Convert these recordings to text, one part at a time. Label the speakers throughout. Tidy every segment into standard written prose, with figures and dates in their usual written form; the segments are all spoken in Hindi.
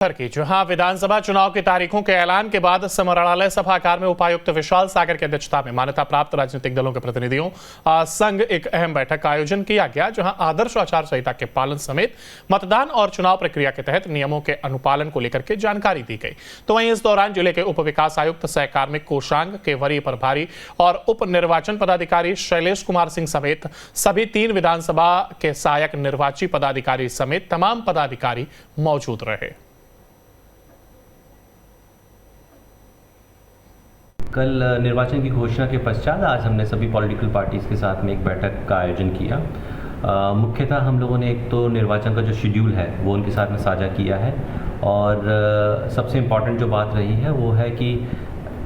Speaker 1: की जहां विधानसभा चुनाव की तारीखों के ऐलान के बाद समरालय सभागार में उपायुक्त विशाल सागर की अध्यक्षता में मान्यता प्राप्त राजनीतिक दलों के प्रतिनिधियों संग एक अहम बैठक का आयोजन किया गया, जहां आदर्श आचार संहिता के पालन समेत मतदान और चुनाव प्रक्रिया के तहत नियमों के अनुपालन को लेकर के जानकारी दी गई। तो वहीं इस दौरान जिले के उप विकास आयुक्त सह कार्मिक कोषांग के वरीय प्रभारी और उप निर्वाचन पदाधिकारी शैलेश कुमार सिंह समेत सभी 3 विधानसभा के सहायक निर्वाची पदाधिकारी समेत तमाम पदाधिकारी मौजूद रहे।
Speaker 2: कल निर्वाचन की घोषणा के पश्चात आज हमने सभी पॉलिटिकल पार्टीज़ के साथ में एक बैठक का आयोजन किया। मुख्यतः हम लोगों ने एक तो निर्वाचन का जो शेड्यूल है वो उनके साथ में साझा किया है और सबसे इम्पॉर्टेंट जो बात रही है वो है कि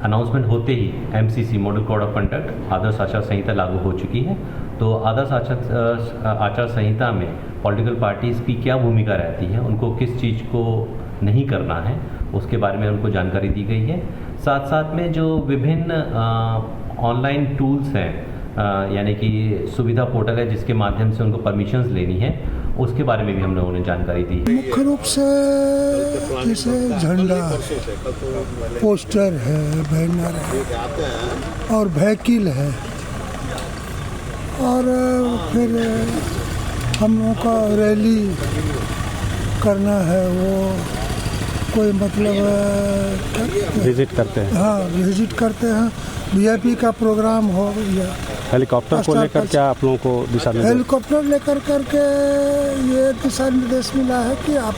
Speaker 2: अनाउंसमेंट होते ही MCC model code of conduct आदर्श आचार संहिता लागू हो चुकी है। तो आदर्श आचार संहिता में पॉलिटिकल पार्टीज़ की क्या भूमिका रहती है, उनको किस चीज़ को नहीं करना है, उसके बारे में उनको जानकारी दी गई है। साथ साथ में जो विभिन्न ऑनलाइन टूल्स हैं यानी कि सुविधा पोर्टल है जिसके माध्यम से उनको परमिशंस लेनी है, उसके बारे में भी हम लोगों ने जानकारी दी है।
Speaker 3: मुख्य रूप से जैसे झंडा, पोस्टर है, बैनर है और व्हीकल है और फिर हम लोगों का रैली करना है, वो कोई मतलब
Speaker 4: विजिट करते हैं।
Speaker 3: हाँ, विजिट करते हैं। VIP का प्रोग्राम हो या
Speaker 4: हेलीकॉप्टर को लेकर क्या आप लोगों को दिशा निर्देश?
Speaker 3: हेलीकॉप्टर लेकर करके ये दिशा निर्देश मिला है कि आप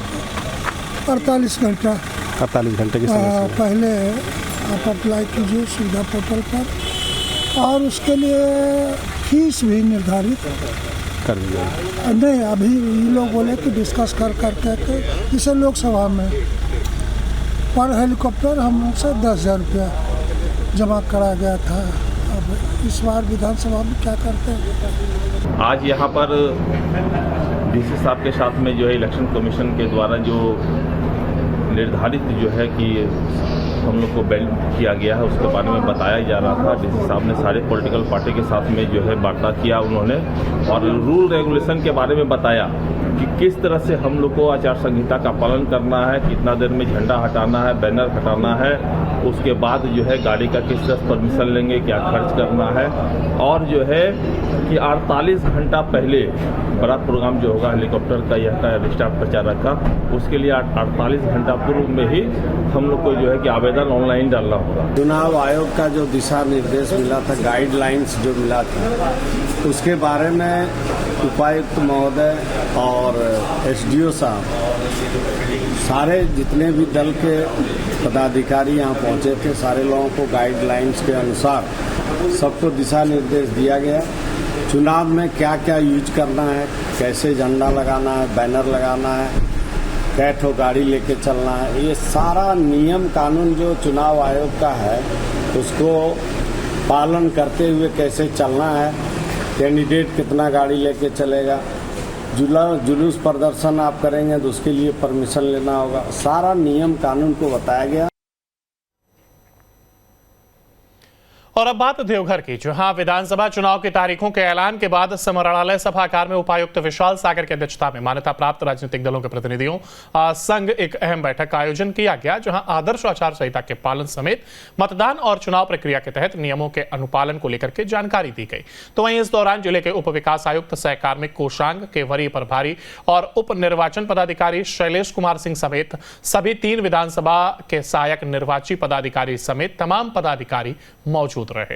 Speaker 3: 48 घंटे की समय पहले आप अप्लाई कीजिए सुविधा पोर्टल पर और उसके लिए फीस भी निर्धारित
Speaker 4: कर दीजिए।
Speaker 3: नहीं, अभी ये लोग बोले कि डिस्कस कर करके जैसे लोकसभा में पर हेलीकॉप्टर हम लोग से 10,000 रुपया जमा करा गया था। अब इस बार विधानसभा में क्या करते हैं।
Speaker 5: आज यहाँ पर DC साहब के साथ में जो है इलेक्शन कमीशन के द्वारा जो निर्धारित जो है कि हम लोग को बैन किया गया है उसके बारे में बताया जा रहा था। DC साहब ने सारे पॉलिटिकल पार्टी के साथ में जो है वार्ता किया उन्होंने और रूल रेगुलेशन के बारे में बताया कि किस तरह से हम लोग को आचार संहिता का पालन करना है, कितना देर में झंडा हटाना है, बैनर हटाना है, उसके बाद जो है गाड़ी का किस तरह परमिशन लेंगे, क्या खर्च करना है और जो है कि 48 घंटा पहले बड़ा प्रोग्राम जो होगा हेलीकॉप्टर का यह का स्टाफ प्रचारक का, उसके लिए 48 घंटा पूर्व में ही हम लोग को जो है कि आवेदन ऑनलाइन डालना होगा।
Speaker 6: चुनाव आयोग का जो दिशा निर्देश मिला था, गाइडलाइंस जो मिला था, उसके बारे में उपायुक्त महोदय और SDO साहब सारे जितने भी दल के पदाधिकारी यहाँ पहुँचे थे, सारे लोगों को गाइडलाइंस के अनुसार सबको दिशा निर्देश दिया गया। चुनाव में क्या क्या यूज करना है, कैसे झंडा लगाना है, बैनर लगाना है, कैठो गाड़ी लेके चलना है, ये सारा नियम कानून जो चुनाव आयोग का है उसको पालन करते हुए कैसे चलना है, कैंडिडेट कितना गाड़ी लेके चलेगा, जुलूस प्रदर्शन आप करेंगे तो उसके लिए परमिशन लेना होगा, सारा नियम कानून को बताया गया।
Speaker 1: और अब बात देवघर की जहां विधानसभा चुनाव की तारीखों के ऐलान के बाद समरालय सभागार में उपायुक्त विशाल सागर की अध्यक्षता में मान्यता प्राप्त राजनीतिक दलों के प्रतिनिधियों संग एक अहम बैठक का आयोजन किया गया, जहां आदर्श आचार संहिता के पालन समेत मतदान और चुनाव प्रक्रिया के तहत नियमों के अनुपालन को लेकर के जानकारी दी गई। तो वहीं इस दौरान जिले के उप विकास आयुक्त सह कार्मिक कोषांग के वरीय प्रभारी और उप निर्वाचन पदाधिकारी शैलेश कुमार सिंह समेत सभी 3 विधानसभा के सहायक निर्वाची पदाधिकारी समेत तमाम पदाधिकारी मौजूद रहे।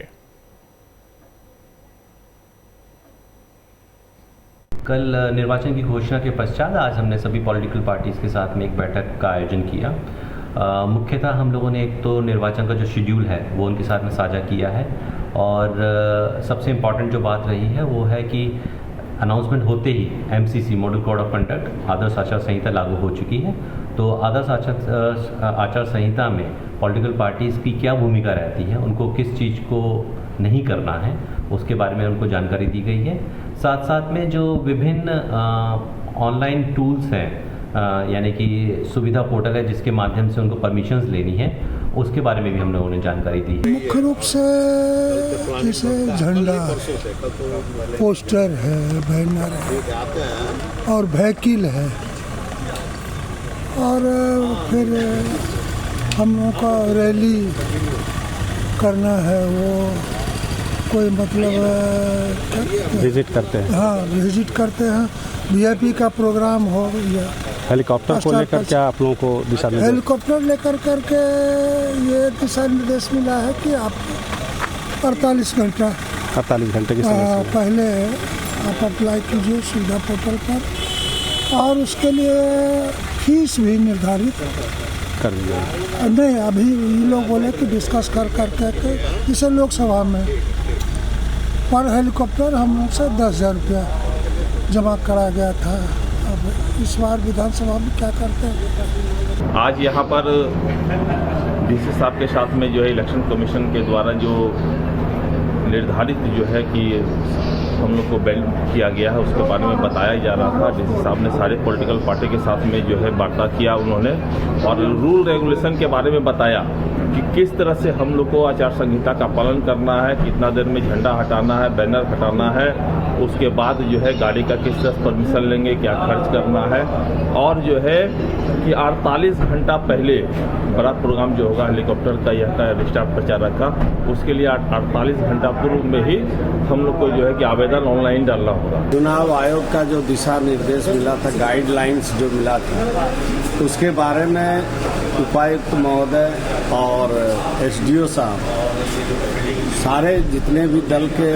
Speaker 2: कल निर्वाचन की घोषणा के पश्चात आज हमने सभी पॉलिटिकल पार्टीज़ के साथ में एक बैठक का आयोजन किया। मुख्यतः हम लोगों ने एक तो निर्वाचन का जो शेड्यूल है वो उनके साथ में साझा किया है और सबसे इम्पॉर्टेंट जो बात रही है वो है कि अनाउंसमेंट होते ही MCC model code of conduct आदर्श आचार संहिता लागू हो चुकी है। तो आदर्श आचार संहिता में पॉलिटिकल पार्टीज़ की क्या भूमिका रहती है, उनको किस चीज़ को नहीं करना है, उसके बारे में उनको जानकारी दी गई है। साथ साथ में जो विभिन्न ऑनलाइन टूल्स हैं यानी कि सुविधा पोर्टल है जिसके माध्यम से उनको परमिशंस लेनी है, उसके बारे में भी हम लोगों ने जानकारी दी है।
Speaker 3: मुख्य रूप से जैसे झंडा, पोस्टर है, बैनर है और व्हीकल है और फिर हम लोगों का रैली करना है, वो कोई मतलब
Speaker 4: विजिट करते हैं।
Speaker 3: हाँ, विजिट करते हैं। वीआईपी का प्रोग्राम हो या
Speaker 4: हेलीकॉप्टर को लेकर क्या आप लोगों को दिशा निर्देश?
Speaker 3: हेलीकॉप्टर लेकर करके ये दिशा निर्देश मिला है कि आप 48 घंटा
Speaker 4: 48 घंटे की समय से
Speaker 3: पहले आप अप्लाई कीजिए सुविधा पोर्टल पर, और उसके लिए फीस भी निर्धारित
Speaker 4: कर दी जाएगी।
Speaker 3: नहीं, अभी ये लोग बोले कि डिस्कस कर करके जैसे लोकसभा में पर हेलीकॉप्टर हम लोग से 10,000 रुपया जमा करा गया था। अब इस बार विधानसभा में क्या करते हैं?
Speaker 5: आज यहाँ पर डीसी साहब के साथ में जो है इलेक्शन कमीशन के द्वारा जो निर्धारित जो है कि हम लोग को बैन किया गया है, उसके बारे में बताया जा रहा था। डीसी साहब ने सारे पॉलिटिकल पार्टी के साथ में जो है वार्ता किया उन्होंने, और रूल रेगुलेशन के बारे में बताया कि किस तरह से हम लोग को आचार संहिता का पालन करना है, कितना देर में झंडा हटाना है, बैनर हटाना है, उसके बाद जो है गाड़ी का किस तरह परमिशन लेंगे, क्या खर्च करना है, और जो है कि 48 घंटा पहले बड़ा प्रोग्राम जो होगा हेलीकॉप्टर का यह का स्टाफ प्रचारक का, उसके लिए 48 घंटा पूर्व में ही हम लोग को जो है कि आवेदन ऑनलाइन डालना होगा।
Speaker 6: चुनाव आयोग का जो दिशा निर्देश मिला था, गाइडलाइंस जो मिला था, उसके बारे में उपायुक्त महोदय और एसडीओ साहब सारे जितने भी दल के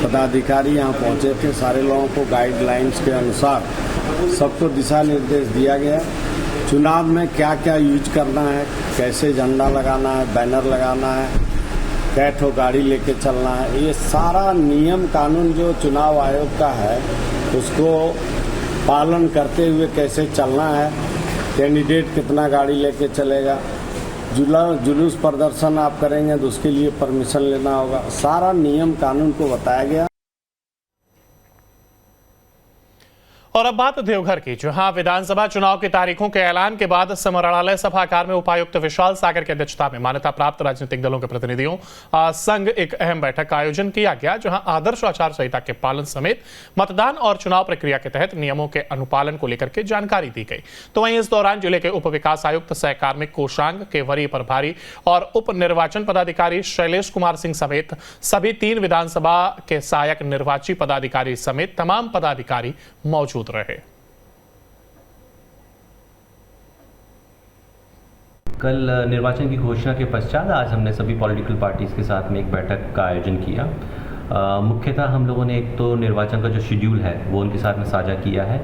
Speaker 6: पदाधिकारी यहाँ पहुँचे थे, सारे लोगों को गाइडलाइंस के अनुसार सबको दिशा निर्देश दिया गया। चुनाव में क्या क्या यूज करना है, कैसे झंडा लगाना है, बैनर लगाना है, कै ठो गाड़ी लेके चलना है, ये सारा नियम कानून जो चुनाव आयोग का है उसको पालन करते हुए कैसे चलना है, कैंडिडेट कितना गाड़ी लेके चलेगा, जुलूस प्रदर्शन आप करेंगे तो उसके लिए परमिशन लेना होगा, सारा नियम कानून को बताया गया।
Speaker 1: और अब बात देवघर की, जहां विधानसभा चुनाव की तारीखों के ऐलान के बाद समरालय सभागार में उपायुक्त विशाल सागर की अध्यक्षता में मान्यता प्राप्त राजनीतिक दलों के प्रतिनिधियों संग एक अहम बैठक का आयोजन किया गया, जहां आदर्श आचार संहिता के पालन समेत मतदान और चुनाव प्रक्रिया के तहत नियमों के अनुपालन को लेकर के जानकारी दी गई। तो वहीं इस दौरान जिले के उप विकास आयुक्त सह कार्मिक कोषांग के वरीय प्रभारी और उप निर्वाचन पदाधिकारी शैलेश कुमार सिंह समेत सभी 3 विधानसभा के सहायक निर्वाची पदाधिकारी समेत तमाम पदाधिकारी मौजूद रहे।
Speaker 2: कल निर्वाचन की घोषणा के पश्चात आज हमने सभी पॉलिटिकल पार्टीज के साथ में एक बैठक का आयोजन किया। मुख्यतः हम लोगों ने एक तो निर्वाचन का जो शेड्यूल है वो उनके साथ में साझा किया है,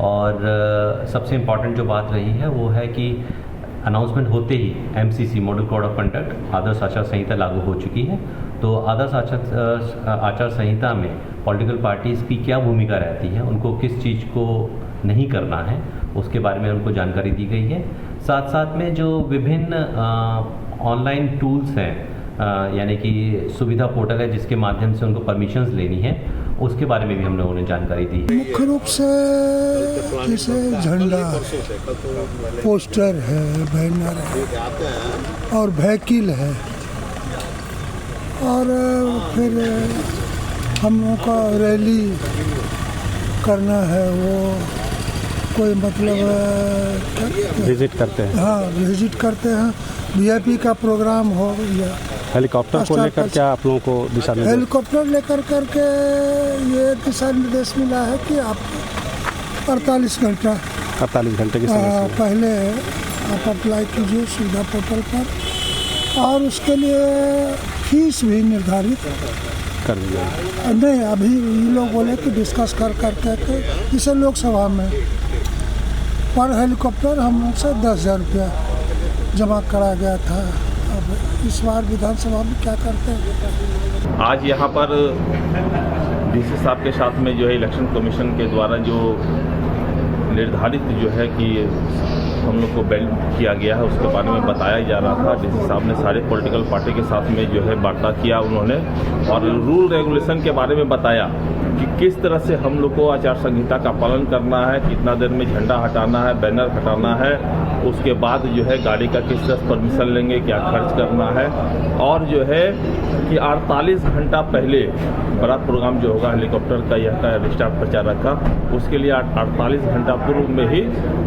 Speaker 2: और सबसे इम्पॉर्टेंट जो बात रही है वो है कि अनाउंसमेंट होते ही MCC model code of conduct आदर्श आचार संहिता लागू हो चुकी है। तो आदर्श आचार संहिता में पॉलिटिकल पार्टीज़ की क्या भूमिका रहती है, उनको किस चीज़ को नहीं करना है, उसके बारे में उनको जानकारी दी गई है। साथ साथ में जो विभिन्न ऑनलाइन टूल्स हैं, यानी कि सुविधा पोर्टल है जिसके माध्यम से उनको परमिशंस लेनी है, उसके बारे में भी हम लोगों ने जानकारी दी।
Speaker 3: मुख्य रूप से जैसे झंडा, पोस्टर है, बैनर है और व्हीकल है, और फिर हम लोगों का रैली करना है, वो कोई मतलब
Speaker 4: विजिट करते हैं।
Speaker 3: हाँ, विजिट करते हैं। वीआईपी का प्रोग्राम हो या
Speaker 4: हेलीकॉप्टर को लेकर क्या आप लोगों को दिशा निर्देश?
Speaker 3: हेलीकॉप्टर लेकर करके ये दिशा निर्देश मिला है कि आप 48 घंटा
Speaker 4: 48 घंटे की समय से
Speaker 3: पहले आप अप्लाई कीजिए सुविधा पोर्टल पर, और उसके लिए फीस भी निर्धारित
Speaker 4: कर दी जाएगी।
Speaker 3: नहीं, अभी ये लोग बोले कि डिस्कस कर करके जैसे लोकसभा में पर हेलीकॉप्टर हम लोग से 10,000 रुपया जमा करा गया था। अब इस बार विधानसभा में क्या करते हैं?
Speaker 5: आज यहाँ पर डीसी साहब के साथ में जो है इलेक्शन कमीशन के द्वारा जो निर्धारित जो है कि हम लोग को बैन किया गया है, उसके बारे में बताया जा रहा था। डीसी साहब ने सारे पॉलिटिकल पार्टी के साथ में जो है वार्ता किया उन्होंने, और रूल रेगुलेशन के बारे में बताया कि किस तरह से हम लोग को आचार संहिता का पालन करना है, कितना देर में झंडा हटाना है, बैनर हटाना है, उसके बाद जो है गाड़ी का किस तरह परमिशन लेंगे, क्या खर्च करना है, और जो है कि 48 घंटा पहले बड़ा प्रोग्राम जो होगा हेलीकॉप्टर का यह का स्टाफ प्रचारक का, उसके लिए 48 घंटा पूर्व में ही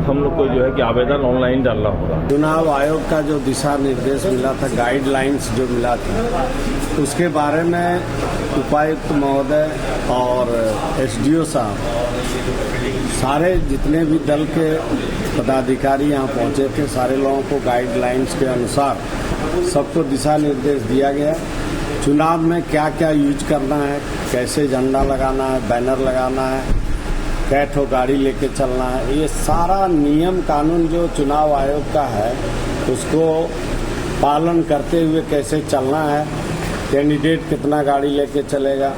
Speaker 5: हम लोग को जो है कि आवेदन ऑनलाइन डालना होगा।
Speaker 6: चुनाव आयोग का जो दिशा निर्देश मिला था, गाइडलाइंस जो मिला था, उसके बारे में उपायुक्त महोदय और एसडीओ साहब सारे जितने भी दल के पदाधिकारी यहाँ पहुँचे थे, सारे लोगों को गाइडलाइंस के अनुसार सबको दिशा निर्देश दिया गया। चुनाव में क्या क्या यूज करना है, कैसे झंडा लगाना है, बैनर लगाना है, कैठो गाड़ी लेके चलना है, ये सारा नियम कानून जो चुनाव आयोग का है उसको पालन करते हुए कैसे चलना है, कैंडिडेट कितना गाड़ी लेके चलेगा,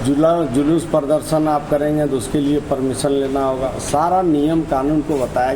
Speaker 6: जुलूस प्रदर्शन आप करेंगे तो उसके लिए परमिशन लेना होगा, सारा नियम कानून को बताया।